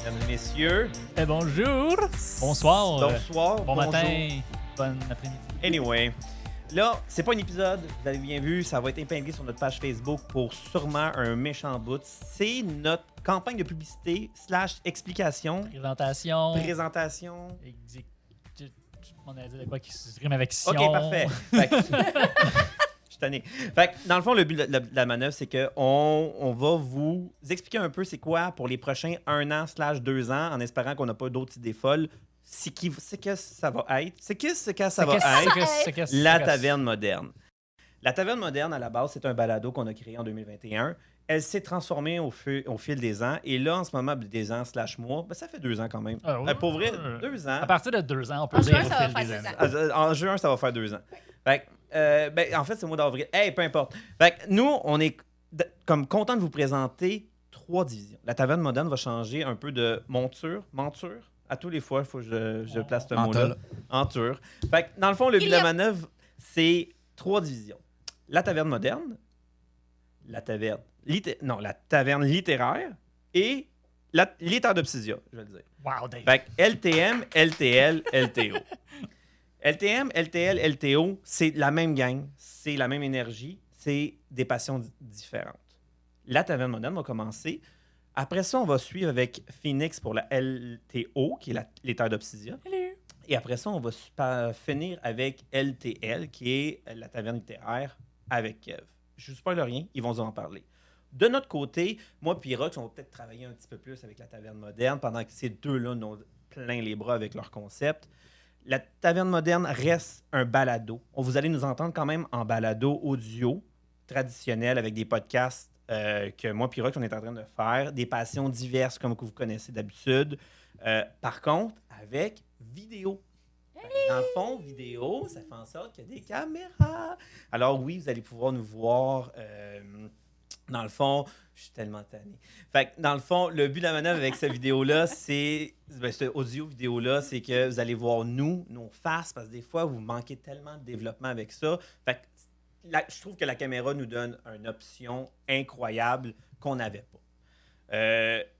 Mesdames et messieurs. Bonjour. Bonsoir. Bonsoir. Bon bonjour. matin. Bon après-midi. Anyway. Là, c'est pas un épisode, vous avez bien vu, ça va être épinglé sur notre page Facebook pour sûrement un méchant bout. C'est notre campagne de publicité / explication. Présentation. On a dit de quoi qui se rime avec Sion. OK, parfait. Fait que- Je suis tanné. Fait que, dans le fond, le but de la manœuvre, c'est qu'on va vous expliquer un peu c'est quoi pour les prochains 1 an / 2 ans, en espérant qu'on n'a pas d'autres idées folles. C'est que ça va être. C'est que ça va être la taverne moderne. La taverne moderne, à la base, c'est un balado qu'on a créé en 2021. Elle s'est transformée au fil des ans. Et là, en ce moment, des ans / mois, ben, ça fait 2 ans quand même. Ah ouais. Pour vrai, 2 ans. À partir de 2 ans, on peut En dire juin, au ça fil va des faire années. 2 ans. En juin, ça va faire 2 ans. Fait que, ben, en fait, c'est au mois d'avril. Hey, peu importe. Fait que nous, on est comme content de vous présenter 3 divisions. La taverne moderne va changer un peu de monture. À tous les fois, il faut que je place ce mot-là. Enture. Fait que, dans le fond, le but de la manœuvre, c'est 3 divisions. La taverne moderne, la taverne littéraire et les terres d'Obsidia, je vais le dire. Wow, Dave. Fait que LTM, LTL, LTO. LTM, LTL, LTO, c'est la même gang, c'est la même énergie, c'est des passions différentes. La taverne moderne va commencer. Après ça, on va suivre avec Phoenix pour la LTO, qui est les terres d'Obsidia. Et après ça, on va finir avec LTL, qui est la taverne littéraire avec Kev. Je ne spoil rien, ils vont en parler. De notre côté, moi et Rox, on va peut-être travailler un petit peu plus avec la taverne moderne pendant que ces deux-là n'ont plein les bras avec leur concept. La taverne moderne reste un balado. Vous allez nous entendre quand même en balado audio traditionnel avec des podcasts que moi et Rox, on est en train de faire, des passions diverses comme que vous connaissez d'habitude. Par contre, avec vidéo. Dans le fond, vidéo, ça fait en sorte qu'il y a des caméras. Alors oui, vous allez pouvoir nous voir. Dans le fond, je suis tellement tanné. Fait que dans le fond, le but de la manœuvre avec cette vidéo-là, cette audio-vidéo-là, c'est que vous allez voir nos faces, parce que des fois, vous manquez tellement de développement avec ça. Fait que je trouve que la caméra nous donne une option incroyable qu'on n'avait pas.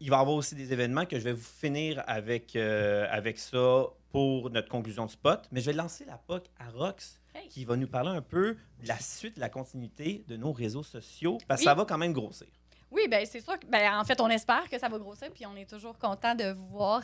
Il va y avoir aussi des événements que je vais vous finir avec ça pour notre conclusion de spot. Mais je vais lancer la POC à Rox, qui va nous parler un peu de la suite, de la continuité de nos réseaux sociaux, parce que ça va quand même grossir. Oui, bien, c'est sûr. En fait, on espère que ça va grossir, puis on est toujours content de vous voir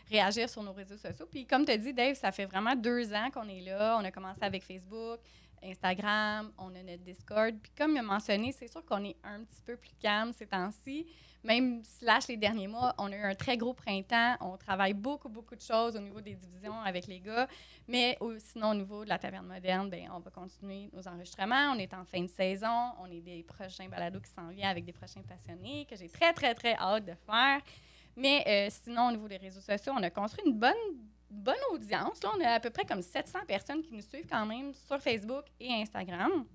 réagir sur nos réseaux sociaux. Puis comme tu as dit, Dave, ça fait vraiment 2 ans qu'on est là. On a commencé avec Facebook, Instagram, on a notre Discord. Puis comme il a mentionné, c'est sûr qu'on est un petit peu plus calme ces temps-ci. Même / les derniers mois, on a eu un très gros printemps. On travaille beaucoup de choses au niveau des divisions avec les gars. Mais sinon, au niveau de la taverne moderne, bien, on va continuer nos enregistrements. On est en fin de saison. On est des prochains balados qui s'en viennent avec des prochains passionnés que j'ai très hâte de faire. Mais sinon, au niveau des réseaux sociaux, on a construit une bonne audience. Là, on a à peu près comme 700 personnes qui nous suivent quand même sur Facebook et Instagram.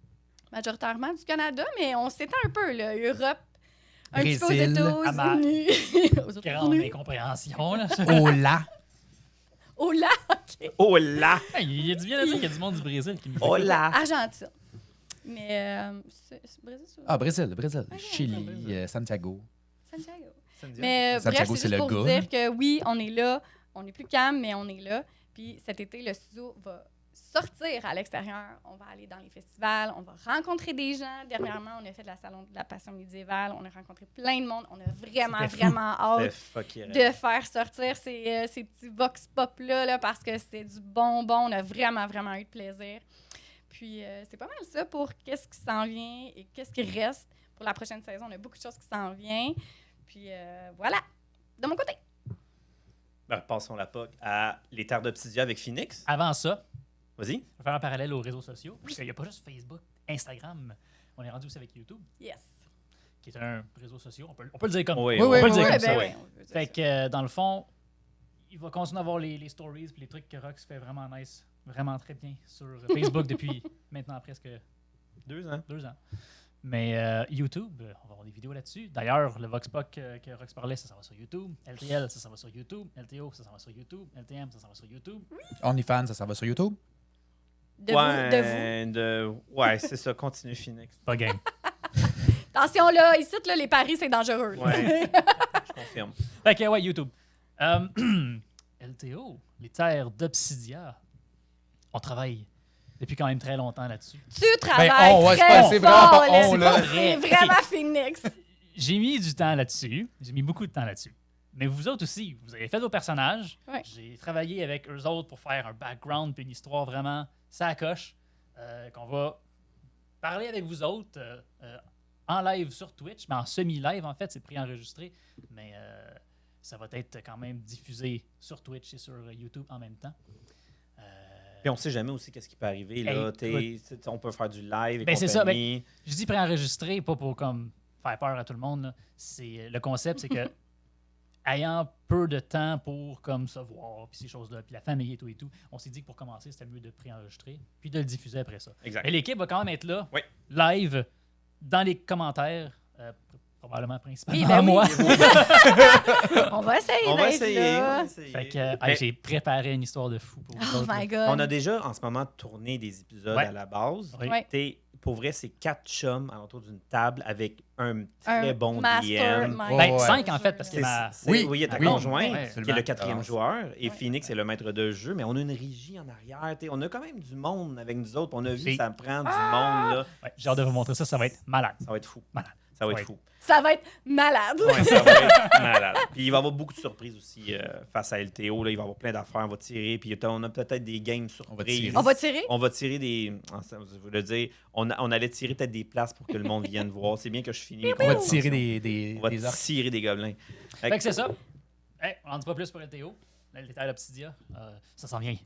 Majoritairement du Canada, mais on s'étend un peu, là. Europe, un petit peu aux États-Unis. Aux Grande États-Unis. incompréhension, là. Oh là! Oh là, OK. Oh là! Hey, il y a du bien à dire qu'il y a du monde du Brésil qui nous Oh écoute. là! Argentine. Mais c'est Brésil, ça? Ah, Brésil. Ok, Chili, Brésil. Santiago. Santiago. Mais Santiago, bref, c'est c'est juste le pour vous gars. dire que oui, on est là. On est plus calme, mais on est là. Puis cet été, le studio va sortir à l'extérieur. On va aller dans les festivals. On va rencontrer des gens. Dernièrement, on a fait la Salon de la Passion médiévale. On a rencontré plein de monde. On a vraiment hâte de faire sortir ces petits vox pop-là là, parce que c'était du bonbon. On a vraiment eu de plaisir. Puis c'est pas mal ça pour qu'est-ce qui s'en vient et qu'est-ce qui reste pour la prochaine saison. On a beaucoup de choses qui s'en viennent. Puis voilà, de mon côté. Ben, passons la POC à les terres d'Obsidia avec Phoenix. Avant ça, Vas-y. on va faire un parallèle aux réseaux sociaux. Parce qu'il n'y a pas juste Facebook, Instagram. On est rendu aussi avec YouTube, Yes. qui est un réseau social. On peut le dire comme Oui, on oui, peut le dire oui, comme oui, ça. oui. Fait que dans le fond, il va continuer à avoir les stories et les trucs que Rox fait vraiment nice, vraiment très bien sur Facebook depuis maintenant presque 2 ans. 2 ans. Mais YouTube, on va avoir des vidéos là-dessus. D'ailleurs, le Voxpop que Rox parlait, ça va sur YouTube. LTL, ça va sur YouTube. LTO, ça va sur YouTube. LTM, ça va sur YouTube. OnlyFans, ça va sur YouTube? De vous. Ouais, c'est ça. Continue, Phoenix. Pas game. Attention, là, ici, là, les paris, c'est dangereux. là. Ouais, je confirme. Fait que, ouais, YouTube. LTO, les terres d'Obsidia. On travaille depuis quand même très longtemps là-dessus. Tu travailles ouais, très c'est vraiment fort, pas là. on, là. C'est vraiment Phoenix. J'ai mis du temps là-dessus. J'ai mis beaucoup de temps là-dessus. Mais vous autres aussi, vous avez fait vos personnages. Ouais. J'ai travaillé avec eux autres pour faire un background puis une histoire vraiment ça coche qu'on va parler avec vous autres en live sur Twitch, mais en semi-live en fait, c'est préenregistré, mais ça va être quand même diffusé sur Twitch et sur YouTube en même temps. Puis on sait jamais aussi qu'est-ce qui peut arriver. Là. On peut faire du live et c'est ça. compagnie. Je dis préenregistré, pas pour comme faire peur à tout le monde. Là. Le concept, c'est que ayant peu de temps pour comme se voir, puis ces choses-là, puis la famille et tout, on s'est dit que pour commencer, c'était mieux de préenregistrer, puis de le diffuser après ça. Exact. Mais l'équipe va quand même être là, Oui. live, dans les commentaires, probablement principalement Oui, ben moi. On va essayer On va d'être essayer. là. Fait que, j'ai préparé une histoire de fou pour vous Oh autres, my là. God. On a déjà en ce moment tourné des épisodes Ouais. à la base. Oui. Ouais. Pour vrai, c'est 4 chums autour d'une table avec un très Un bon DM. mastermind. Ben, Ouais. 5 en fait, parce que Oui, Oui, il y a ta oui. conjointe, Ouais, qui est absolument. le 4e joueur, et Ouais. Phoenix est le maître de jeu, mais on a une régie en arrière. On a quand même du monde avec nous autres. On a vu C'est- que ça prend du monde. Là. Ouais, j'ai hâte de vous montrer ça va être malade. Ça va être fou. Malade. Ça va Ouais. être fou. Ça va être malade. Ouais, ça va être malade. Puis il va y avoir beaucoup de surprises aussi face à LTO. Là. Il va y avoir plein d'affaires. On va tirer. Puis on a peut-être des games surprises. tirer. On va tirer? On va tirer des. Je voulais dire, on allait tirer peut-être des places pour que le monde vienne voir. C'est bien que je finis. mes On va conversations. tirer des On va orques. tirer des gobelins. Fait que c'est ça. Hey, on n'en dit pas plus pour LTO. Les terres d'Obsidia, ça s'en vient.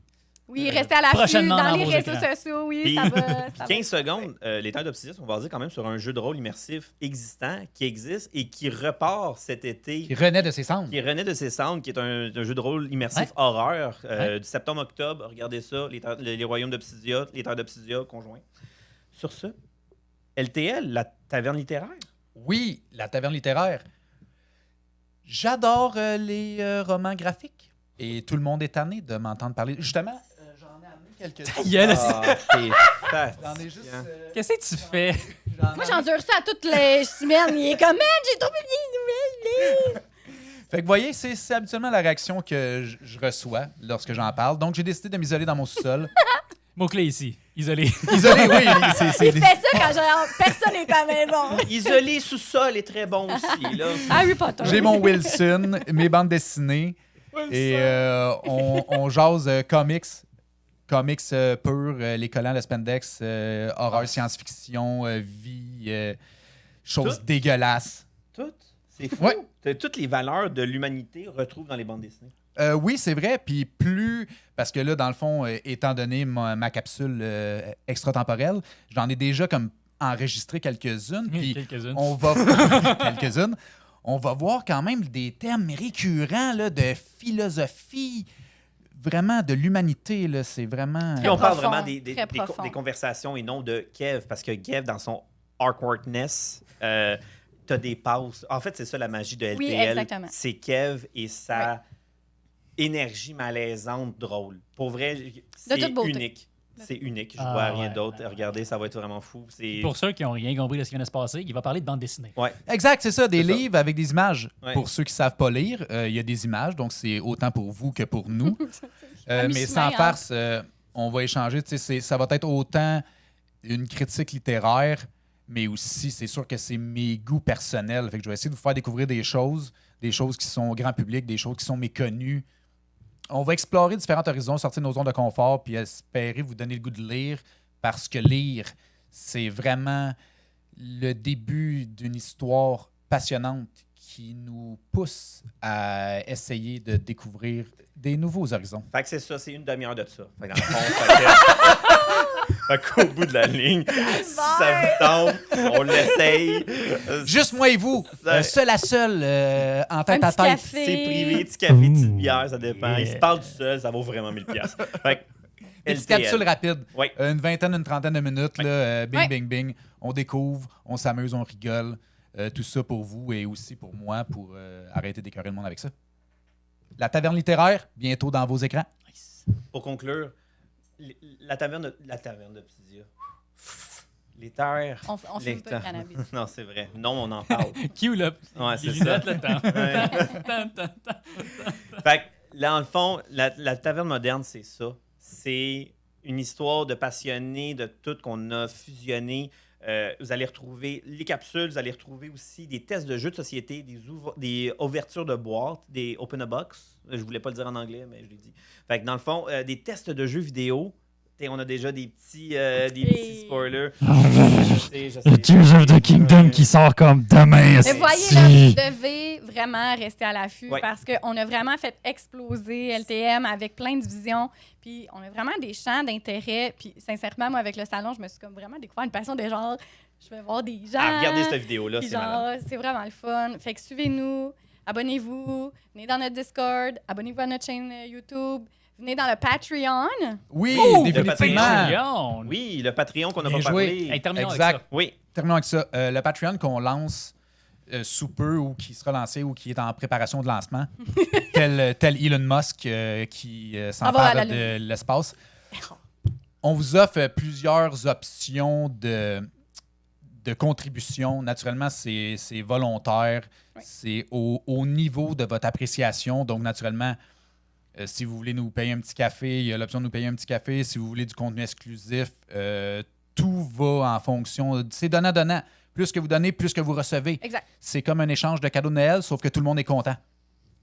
Oui, restez à l'affût prochainement dans dans les vos réseaux écrans. sociaux. Oui, Puis, ça va. 15 secondes, les Terres d'Obsidian, on va dire quand même sur un jeu de rôle immersif existant, qui existe et qui repart cet été, Qui renaît de ses cendres. qui renaît de ses cendres, qui est un jeu de rôle immersif Ouais. horreur Ouais. du septembre-octobre. Regardez ça, les royaumes d'Obsidia, les Terres d'Obsidia conjoints. Sur ce, LTL, la taverne littéraire. Oui, la taverne littéraire. J'adore les romans graphiques. Et tout le monde est tanné de m'entendre parler. Justement, j'en ai amené quelques-uns. Gueule, T'es J'en ai juste... Qu'est-ce que tu fais? Moi, j'endure ça toutes les semaines. Il est comme, man, j'ai trouvé des nouvelles. Fait que vous voyez, c'est habituellement la réaction que je reçois lorsque j'en parle. Donc, j'ai décidé de m'isoler dans mon sous-sol. Mot-clé ici. Isolé. Isolé, oui. Il fait ça quand personne n'est à la maison. Isolé sous-sol est très bon aussi. Là. Harry Potter. J'ai mon Wilson, mes bandes dessinées. Et on jase comics purs, les collants, le spandex, horreur, science-fiction, vie, choses Tout. dégueulasses. Tout. C'est fou. Ouais. Toutes les valeurs de l'humanité retrouvent dans les bandes dessinées. Oui, c'est vrai. Puis plus, parce que là, dans le fond, étant donné ma capsule extratemporelle, j'en ai déjà comme enregistré quelques-unes. Puis Quelques-unes. on va quelques-unes. On va voir quand même des thèmes récurrents là, de philosophie, vraiment de l'humanité. Là. C'est vraiment... Puis on parle profond, vraiment très profond. des conversations et non de Kev, parce que Kev, dans son awkwardness, t'as des pauses. En fait, c'est ça la magie de LTL. Oui, exactement. C'est Kev et sa énergie malaisante drôle. Pour vrai, c'est toute beauté. unique. C'est unique. Je Ah, vois rien ouais. d'autre. Regardez, ça va être vraiment fou. C'est... Pour ceux qui n'ont rien compris de ce qui vient de se passer, il va parler de bande dessinée. Ouais. Exact, c'est ça, des C'est ça. livres avec des images. Ouais. Pour ceux qui ne savent pas lire, il y a des images, donc c'est autant pour vous que pour nous. Mais mi-chemin, sans hein. farce, on va échanger. Ça va être autant une critique littéraire, mais aussi, c'est sûr que c'est mes goûts personnels. Fait que je vais essayer de vous faire découvrir des choses qui sont au grand public, des choses qui sont méconnues. On va explorer différents horizons, sortir de nos zones de confort, puis espérer vous donner le goût de lire, parce que lire, c'est vraiment le début d'une histoire passionnante qui nous pousse à essayer de découvrir des nouveaux horizons. Fait que c'est ça, c'est une demi-heure de ça. Fait que dans le fond, fait qu'au bout de la ligne, si ça vous tente, on l'essaye. Juste moi et vous, Ça- seul à seul, en tête Un à petit tête. café. C'est privé, petit café, petite bière, ça dépend. Yeah. Il se parle tout seul, ça vaut vraiment 1000 piastres. Fait que Des petites LTL. capsules rapides. Oui. Une vingtaine, une trentaine de minutes. Là, bing, Ouais. bing, bing. On découvre, on s'amuse, on rigole. Tout ça pour vous et aussi pour moi pour arrêter d'écœurer le monde avec ça. La taverne littéraire, bientôt dans vos écrans. Nice. Pour conclure, la taverne d'Obsidia. Les terres. On les fume pas de terres. cannabis. Non, c'est vrai. Non, on en parle. Q, là. Ouais, c'est Les ça. lunettes, là, dedans. Ouais. Tan, tan, tan. Fait que, là, dans le fond, la taverne moderne, c'est ça. C'est une histoire de passionnés de tout qu'on a fusionné. Vous allez retrouver les capsules, vous allez retrouver aussi des tests de jeux de société, des ouvertures de boîtes, des open a box. Je voulais pas le dire en anglais, mais je l'ai dit. Fait que dans le fond, des tests de jeux vidéo. T'sais, on a déjà des petits spoilers. Je sais. Tears of the Kingdom qui sort comme demain. Mais voyez, là, vous devez vraiment rester à l'affût Ouais. parce qu'on a vraiment fait exploser LTM avec plein de visions. Puis on a vraiment des champs d'intérêt. Puis sincèrement, moi, avec le salon, je me suis comme vraiment découvert une passion de genre, je vais voir des gens. Ah, regardez cette vidéo-là, Puis c'est malade. genre, c'est vraiment le fun. Fait que suivez-nous, abonnez-vous, venez dans notre Discord, abonnez-vous à notre chaîne YouTube, venez dans le Patreon. Oui, Oh, définitivement. Patreon. Oui, le Patreon qu'on n'a Bien pas joué. parlé. Hey, terminons Exact. avec ça. Oui. Terminons avec ça. Le Patreon qu'on lance sous peu ou qui sera lancé ou qui est en préparation de lancement, tel Elon Musk qui va à s'empare la de l'espace. On vous offre plusieurs options de contribution. Naturellement, c'est volontaire. Oui. C'est au niveau de votre appréciation. Donc, naturellement, si vous voulez nous payer un petit café, il y a l'option de nous payer un petit café. Si vous voulez du contenu exclusif, tout va en fonction. C'est donnant-donnant. Plus que vous donnez, plus que vous recevez. Exact. C'est comme un échange de cadeaux de Noël, sauf que tout le monde est content.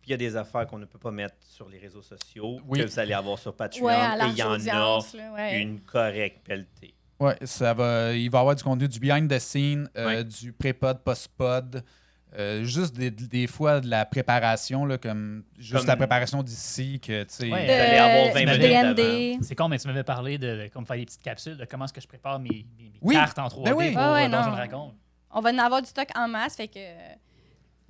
Puis il y a des affaires qu'on ne peut pas mettre sur les réseaux sociaux Oui. que vous allez avoir sur Patreon. Ouais, à et large il y en a audience, là, ouais. une correcte pelletée. Ouais, il va y avoir du contenu, du behind the scene, Ouais. du pré-pod, post-pod. Juste des fois de la préparation, là, comme juste Comme- la préparation d'ici, que tu sais. Ouais. Vous allez avoir 20 du minutes D&D. C'est con, mais tu m'avais parlé de comme faire des petites capsules de comment est-ce que je prépare mes Oui. cartes en 3D Ben oui. pour Ah ouais, Donjons non. et Dragons. On va en avoir du stock en masse, fait que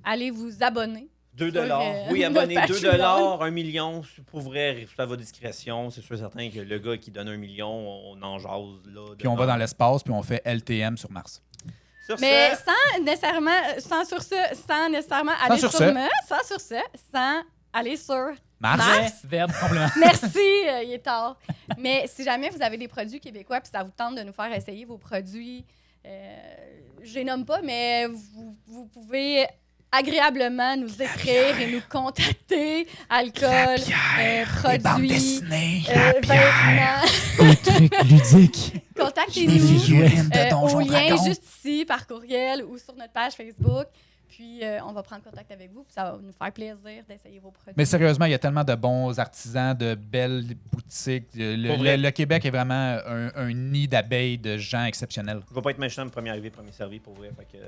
allez vous abonner. 2 Sur, Oui, abonnez. notre 2 Patreon. 1 million. Pour vrai, à votre discrétion. C'est sûr et certain que le gars qui donne 1 million, on en jase là. Puis on va dans l'espace, puis on fait LTM sur Mars. Sur Mais ce, sans nécessairement aller sur sur ce. sans aller sur Mars? Mars. Verbe, complément. Merci, il est tard. Mais si jamais vous avez des produits québécois puis ça vous tente de nous faire essayer vos produits, je les nomme pas, mais vous pouvez agréablement nous écrire et nous contacter. Alcool, produits, vêtements. Un truc ludique. Contactez-nous figurines de au Donjons lien Dragons. juste ici par courriel ou sur notre page Facebook. Puis on va prendre contact avec vous. Puis ça va nous faire plaisir d'essayer vos produits. Mais sérieusement, il y a tellement de bons artisans, de belles boutiques. Pour vrai. Le Québec est vraiment un nid d'abeilles de gens exceptionnels. je vais pas être méchant, premier arrivé, premier servi pour vrai. Fait que,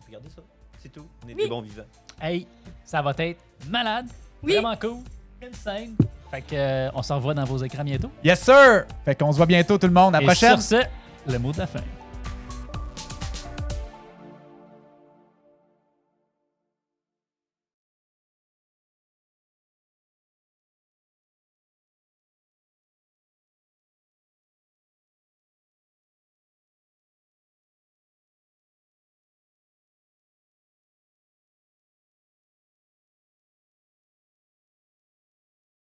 regardez ça. C'est tout. On est Oui. des bons vivants. Hey, ça va être malade. Oui. Vraiment cool. Insane. Fait que, on se revoit dans vos écrans bientôt. Yes, sir! Fait qu'on se voit bientôt, tout le monde. À la Et prochaine! sur ce, le mot de la fin.